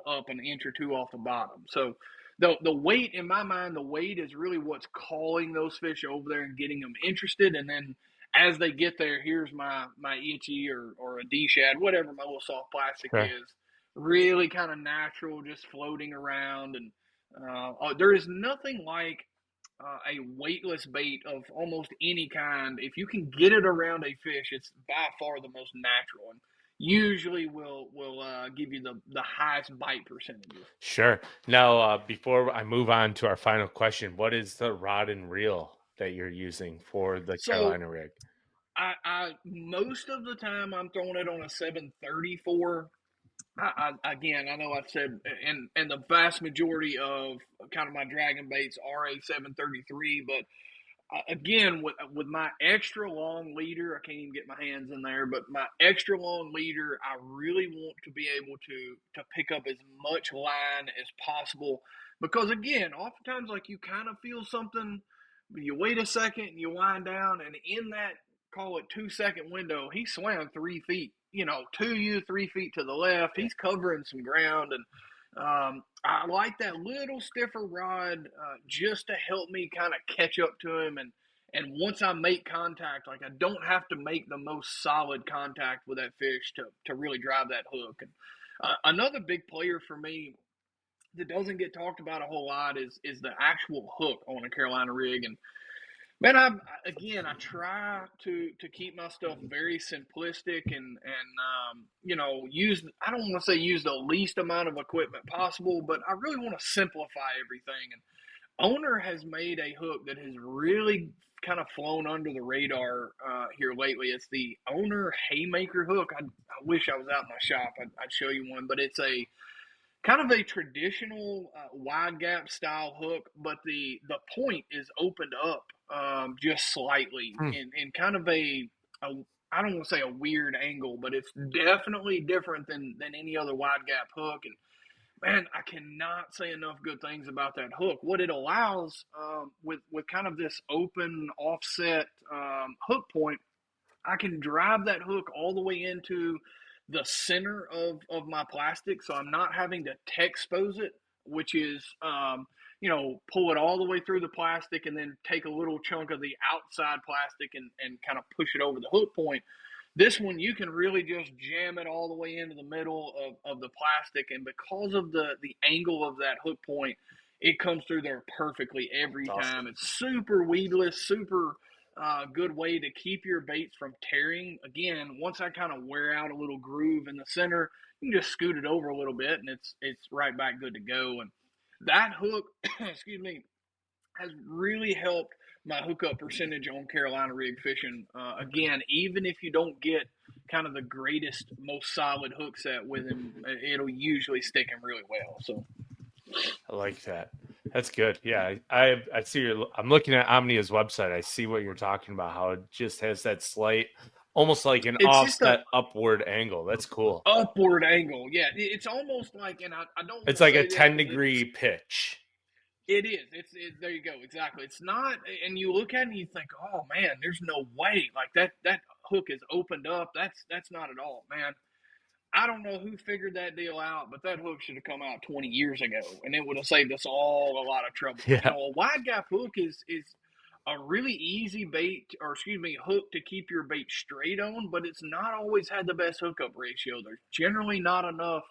up an inch or two off the bottom. So the weight, in my mind, the weight is really what's calling those fish over there and getting them interested. And then as they get there, here's my itchy or a D shad, whatever my little soft plastic Sure. is, really kind of natural, just floating around. And there is nothing like a weightless bait of almost any kind. If you can get it around a fish, it's by far the most natural and usually will give you the highest bite percentages. Sure. Now, before I move on to our final question, what is the rod and reel that you're using for the So Carolina rig? I most of the time I'm throwing it on a 734. Again, I know I've said, and the vast majority of kind of my dragon baits are a 733, but again, with my extra long leader, I can't even get my hands in there, but my extra long leader, I really want to be able to pick up as much line as possible because again, oftentimes like you kind of feel something, you wait a second and you wind down, and in that, call it 2 second window, he swam 3 feet, to you, 3 feet to the left. Yeah. He's covering some ground, and I like that little stiffer rod just to help me kind of catch up to him. And once I make contact, like I don't have to make the most solid contact with that fish to really drive that hook. And another big player for me that doesn't get talked about a whole lot is the actual hook on a Carolina rig. And man, I try to keep my stuff very simplistic and use, I don't want to say use the least amount of equipment possible, but I really want to simplify everything. And Owner has made a hook that has really kind of flown under the radar here lately. It's the Owner Haymaker hook. I wish I was out in my shop. I'd show you one, but it's a kind of a traditional wide gap style hook, but the point is opened up just slightly Hmm. in kind of a I don't want to say a weird angle, but it's definitely different than any other wide gap hook. And man, I cannot say enough good things about that hook. What it allows with kind of this open offset hook point, I can drive that hook all the way into the center of my plastic, so I'm not having to expose it, which is pull it all the way through the plastic and then take a little chunk of the outside plastic and kind of push it over the hook point. This one, you can really just jam it all the way into the middle of the plastic, and because of the angle of that hook point, it comes through there perfectly every That's time. awesome. It's super weedless, super good way to keep your baits from tearing. Again, once I kind of wear out a little groove in the center, you can just scoot it over a little bit, and it's right back good to go. And that hook, excuse me, has really helped my hookup percentage on Carolina rig fishing. Again, even if you don't get kind of the greatest, most solid hook set with him, it'll usually stick him really well. So I like that. That's good. Yeah, I see I'm looking at Omnia's website. I see what you're talking about. How it just has that slight, almost like an it's just a offset upward angle. That's cool. upward angle. Yeah, it's almost like, and I don't want It's to like a say this 10 because degree pitch. it is. There you go. Exactly. It's not, and you look at it and you think, oh man, there's no way. Like that hook is opened up. That's not at all, man. I don't know who figured that deal out, but that hook should have come out 20 years ago, and it would have saved us all a lot of trouble. Yeah. A wide gap hook is a really easy bait, or excuse me, hook to keep your bait straight on, but it's not always had the best hookup ratio. There's generally not enough.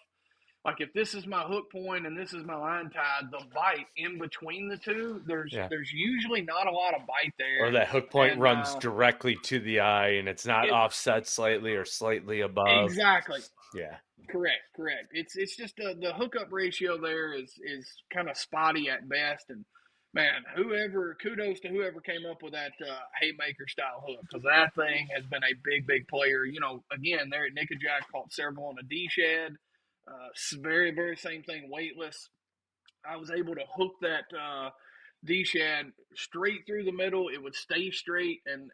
Like if this is my hook point and this is my line tied, the bite in between the two, Yeah. there's usually not a lot of bite Or there, that hook point and runs directly to the eye and it's not it offset slightly or slightly above. exactly. Yeah. Correct. It's just the hookup ratio there is kind of spotty at best, and Man, kudos to whoever came up with that haymaker style hook, because that thing has been a big player. Again, there at Nickajack, caught several on a D shed. Very same thing, weightless. I was able to hook that D shad straight through the middle. It would stay straight and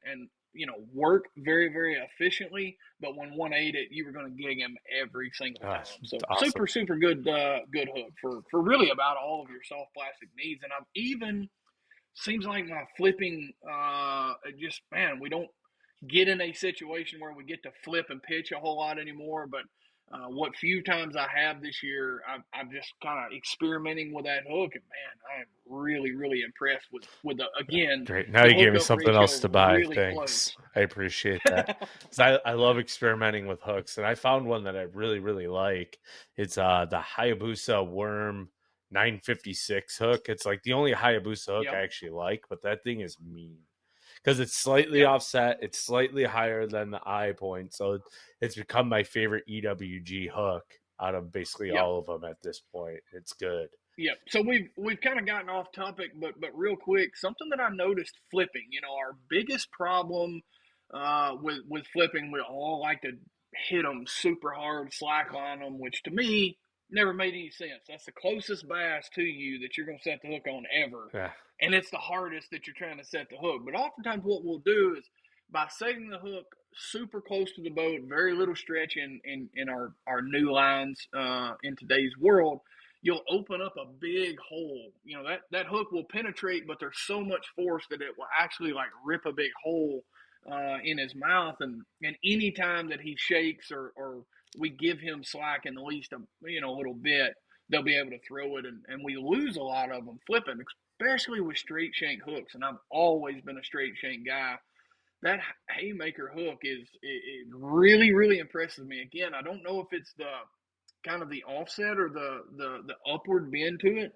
work very efficiently. But when one ate it, you were going to gig him every single Gosh, time. So awesome. super good hook for really about all of your soft plastic needs. And I'm even seems like my flipping just man, we don't get in a situation where we get to flip and pitch a whole lot anymore. But what few times I have this year, I'm just kind of experimenting with that hook, and man, I am really impressed with again Great. Now the you gave me hookup something else ratio to buy. really Thanks. close. I appreciate that. 'Cause I love experimenting with hooks, and I found one that I really like. It's the Hayabusa Worm 956 hook. It's like the only Hayabusa hook Yep, I actually like, but that thing is mean because it's slightly yep, offset. It's slightly higher than the eye point, so it's become my favorite EWG hook out of basically yep. all of them at this point. It's good. Yeah, so we've kind of gotten off topic, but real quick, something that I noticed flipping. Our biggest problem with flipping, we all like to hit them super hard, slackline them, which to me never made any sense. That's the closest bass to you that you're going to set the hook on ever, Yeah. and it's the hardest that you're trying to set the hook. But oftentimes, what we'll do is by setting the hook super close to the boat, very little stretch in our new lines in today's world, you'll open up a big hole. That hook will penetrate, but there's so much force that it will actually like rip a big hole in his mouth. And any time that he shakes or we give him slack in the least a little bit, they'll be able to throw it, and we lose a lot of them flipping, especially with straight shank hooks. And I've always been a straight shank guy. That haymaker hook it really impresses me. Again, I don't know if it's the kind of the offset or the upward bend to it.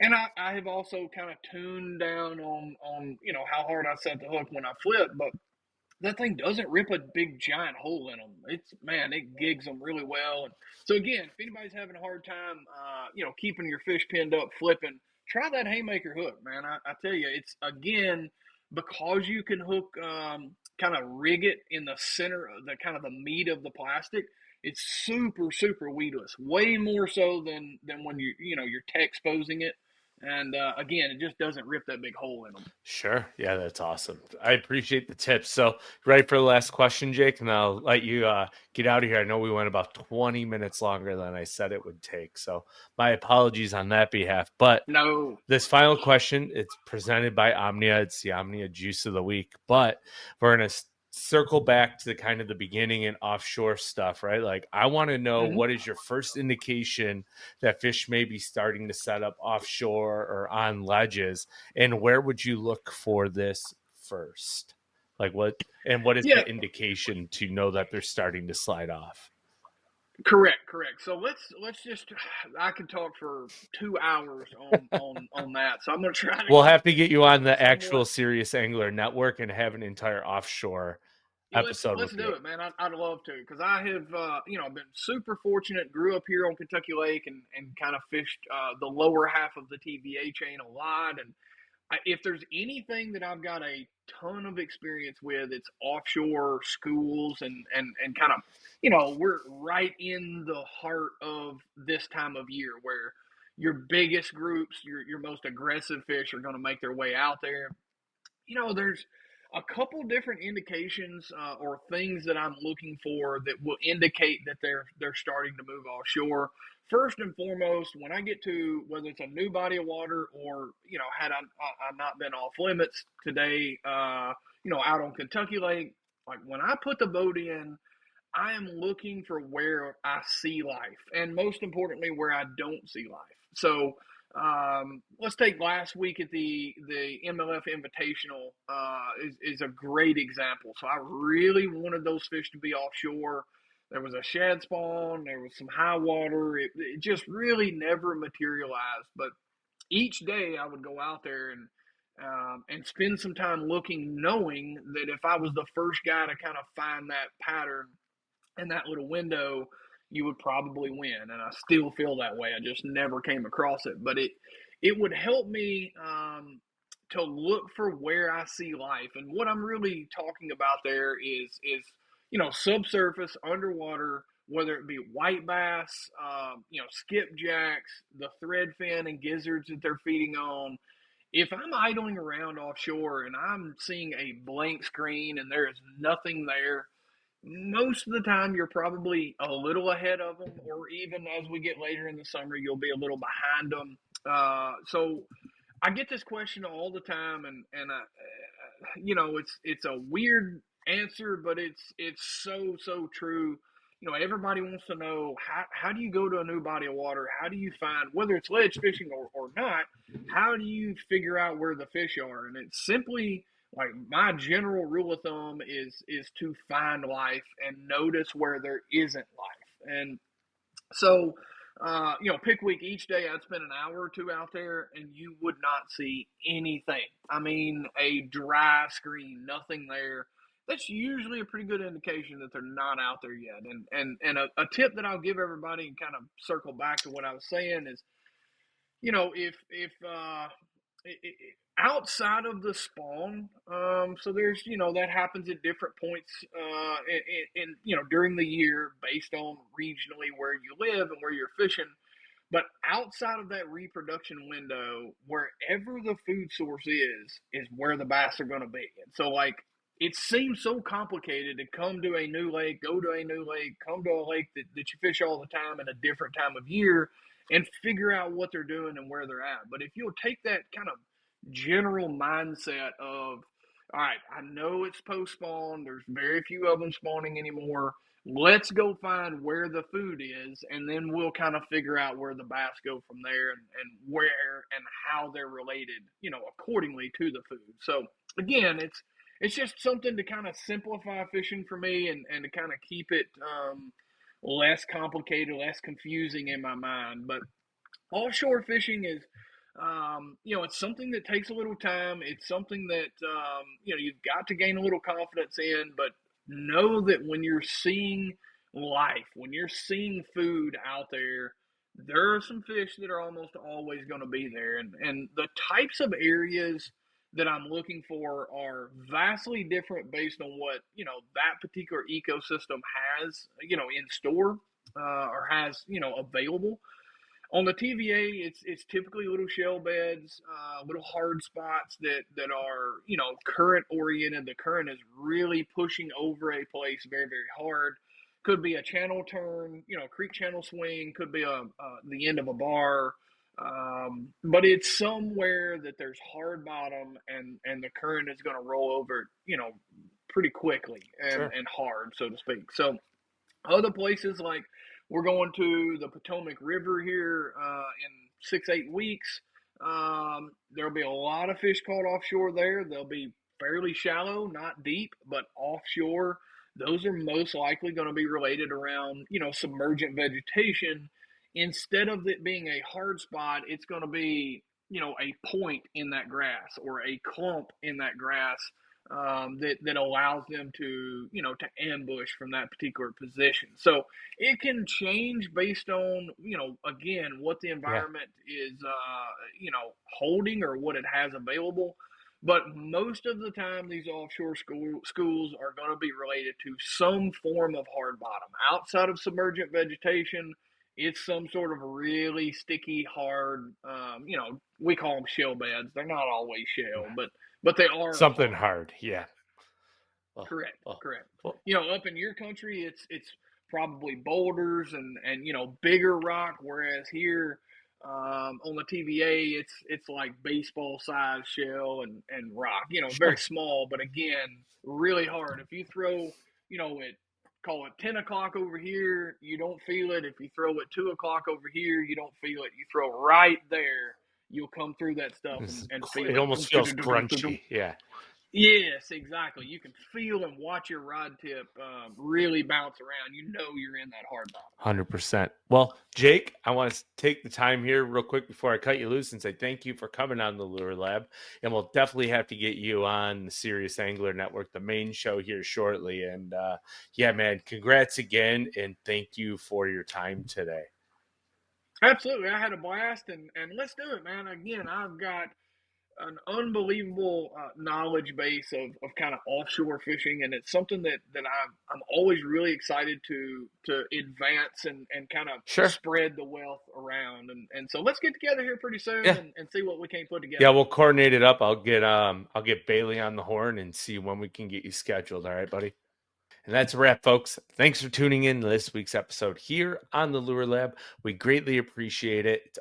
And I have also kind of tuned down on how hard I set the hook when I flip, but that thing doesn't rip a big giant hole in them. It gigs them really well. And so again, if anybody's having a hard time, keeping your fish pinned up, flipping, try that haymaker hook, man. I tell you, it's again because you can hook, kind of rig it in the center of the kind of the meat of the plastic. It's super weedless, way more so than when you're tech exposing it. And again, it just doesn't rip that big hole in them. Sure. Yeah, that's awesome. I appreciate the tips. So, ready for the last question, Jake, and I'll let you get out of here. I know we went about 20 minutes longer than I said it would take. So, my apologies on that behalf. But No. this final question, it's presented by Omnia. It's the Omnia Juice of the Week. But we're going to circle back to kind of the beginning and offshore stuff, right? Like, I want to know, Hmm. what is your first indication that fish may be starting to set up offshore or on ledges? And where would you look for this first? Like, what is Yeah, the indication to know that they're starting to slide off? correct. So let's just I could talk for 2 hours on that. So I'm gonna try to We'll keep have to it get you on the somewhat. actual Serious Angler Network and have an entire offshore Yeah, episode let's with do you. it, man. I'd love to, because I have been super fortunate. Grew up here on Kentucky Lake and kind of fished the lower half of the TVA chain a lot. And if there's anything that I've got a ton of experience with, it's offshore schools and kind of, we're right in the heart of this time of year where your biggest groups, your most aggressive fish are going to make their way out there. There's a couple different indications or things that I'm looking for that will indicate that they're starting to move offshore. First and foremost, when I get to whether it's a new body of water or had I not been off limits today, out on Kentucky Lake, like when I put the boat in, I am looking for where I see life, and most importantly, where I don't see life. So let's take last week at the MLF Invitational is a great example. So I really wanted those fish to be offshore. There was a shad spawn, there was some high water. It just really never materialized. But each day I would go out there and spend some time looking, knowing that if I was the first guy to kind of find that pattern in that little window, you would probably win. And I still feel that way. I just never came across it. But it would help me to look for where I see life. And what I'm really talking about there is subsurface, underwater, whether it be white bass, skipjacks, the threadfin and gizzards that they're feeding on. If I'm idling around offshore and I'm seeing a blank screen and there is nothing there, most of the time you're probably a little ahead of them, or even as we get later in the summer, you'll be a little behind them. So I get this question all the time, and it's a weird answer, but it's so true. Everybody wants to know how do you go to a new body of water? How do you find, whether it's ledge fishing or not, how do you figure out where the fish are? And it's simply like my general rule of thumb is to find life and notice where there isn't life. And so, pick week each day, I'd spend an hour or two out there, and you would not see anything. I mean, a dry screen, nothing there. That's usually a pretty good indication that they're not out there yet. And a tip that I'll give everybody, and kind of circle back to what I was saying, is if outside of the spawn, so there's that happens at different points during the year based on regionally where you live and where you're fishing. But outside of that reproduction window, wherever the food source is where the bass are going to be. And so, like, it seems so complicated to come to a new lake, go to a new lake, come to a lake that you fish all the time in a different time of year, and figure out what they're doing and where they're at. But if you'll take that kind of general mindset of, all right, I know it's post spawn, there's very few of them spawning anymore. Let's go find where the food is, and then we'll kind of figure out where the bass go from there, and where and how they're related, accordingly to the food. So again, it's just something to kind of simplify fishing for me, and to kind of keep it less complicated, less confusing in my mind. But offshore fishing is, it's something that takes a little time. It's something that, you've got to gain a little confidence in, but know that when you're seeing life, when you're seeing food out there, there are some fish that are almost always going to be there. And the types of areas that I'm looking for are vastly different based on what, that particular ecosystem has, in store, or has, available. On the TVA, it's typically little shell beds, little hard spots that are current oriented. The current is really pushing over a place very very hard. Could be a channel turn, creek channel swing. Could be the end of a bar, but it's somewhere that there's hard bottom, and the current is going to roll over, pretty quickly and Sure. and hard, so to speak. So other places, like we're going to the Potomac River here in 6 8 weeks. There'll be a lot of fish caught offshore there. They'll be fairly shallow, not deep, but offshore. Those are most likely going to be related around submergent vegetation. Instead of it being a hard spot, it's going to be a point in that grass or a clump in that grass, that allows them to to ambush from that particular position. So it can change based on again what the Yeah. environment is holding, or what it has available. But most of the time, these offshore schools are going to be related to some form of hard bottom. Outside of submergent vegetation, it's some sort of really sticky, hard. We call them shell beds. They're not always shell, but they are Something hard. hard. Yeah. Oh, Correct, oh, correct. well, Up in your country, it's probably boulders and bigger rock, whereas here, on the TVA, it's like baseball size shell and rock. Very sure. small, but again, really hard. If you throw, at call it 10 o'clock over here, you don't feel it. If you throw at 2 o'clock over here, you don't feel it. You throw right there, you'll come through that stuff and feel It it. almost feels crunchy. Yeah. Yes, exactly. You can feel and watch your rod tip really bounce around. You're in that hard bottom. 100%. Well, Jake, I want to take the time here real quick before I cut you loose and say thank you for coming on the Lure Lab. And we'll definitely have to get you on the Serious Angler Network, the main show here shortly. And yeah, man, congrats again. And thank you for your time today. Absolutely, I had a blast, and let's do it, man. Again, I've got an unbelievable knowledge base of kind of offshore fishing, and it's something that I'm always really excited to advance and kind of Sure. spread the wealth around. And so let's get together here pretty soon Yeah. and see what we can put Yeah, together. we'll coordinate it up. I'll get Bailey on the horn and see when we can get you scheduled. All right, buddy. And that's a wrap, folks. Thanks for tuning in to this week's episode here on the Lure Lab. We greatly appreciate it.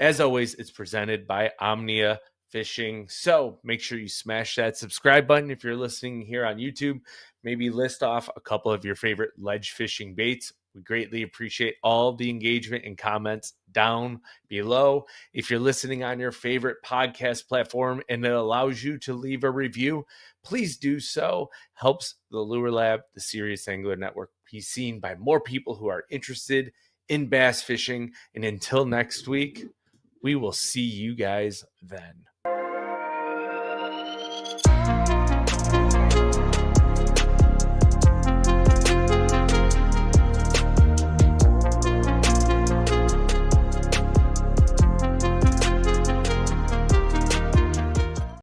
As always, it's presented by Omnia Fishing. So make sure you smash that subscribe button if you're listening here on YouTube. Maybe list off a couple of your favorite ledge fishing baits. We greatly appreciate all the engagement and comments down below. If you're listening on your favorite podcast platform and it allows you to leave a review, please do so. Helps the Lure Lab, the Serious Angler Network, be seen by more people who are interested in bass fishing. And until next week, we will see you guys then.